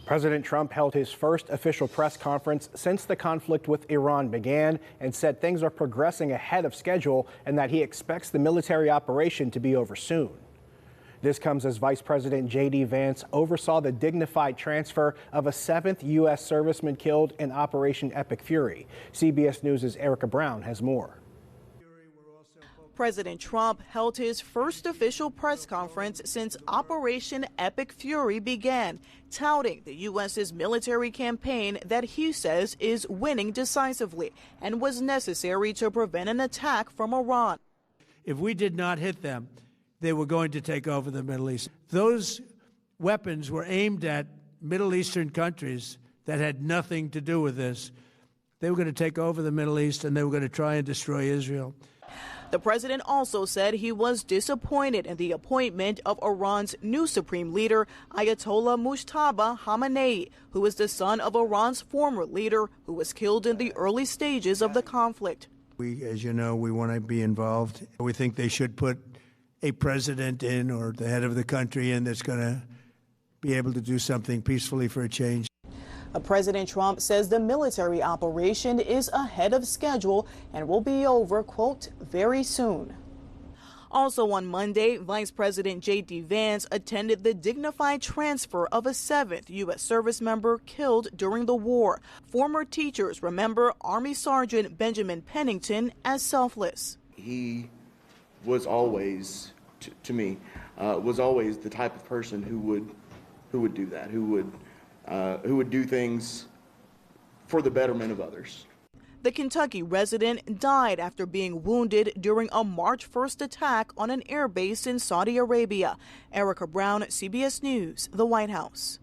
President Trump held his first official press conference since the conflict with Iran began and said things are progressing ahead of schedule and that he expects the military operation to be over soon. This comes as Vice President J.D. Vance oversaw the dignified transfer of a 7th U.S. serviceman killed in Operation Epic Fury. CBS News' Erica Brown has more. President Trump held his first official press conference since Operation Epic Fury began, touting the U.S.'s military campaign that he says is winning decisively and was necessary to prevent an attack from Iran. If we did not hit them, they were going to take over the Middle East. Those weapons were aimed at Middle Eastern countries that had nothing to do with this. They were going to take over the Middle East and they were going to try and destroy Israel. The president also said he was disappointed in the appointment of Iran's new supreme leader, Ayatollah Mujtaba Khamenei, who is the son of Iran's former leader who was killed in the early stages of the conflict. We, as you know, we want to be involved. We think they should put a president in or the head of the country in that's going to be able to do something peacefully for a change. President Trump says the military operation is ahead of schedule and will be over, quote, very soon. Also on Monday, Vice President J.D. Vance attended the dignified transfer of a 7th U.S. service member killed during the war. Former teachers remember Army Sergeant Benjamin Pennington as selfless. He was always, to me, was always the type of person who would do that, who would do things for the betterment of others. The Kentucky resident died after being wounded during a March 1st attack on an air base in Saudi Arabia. Erica Brown, CBS News, the White House.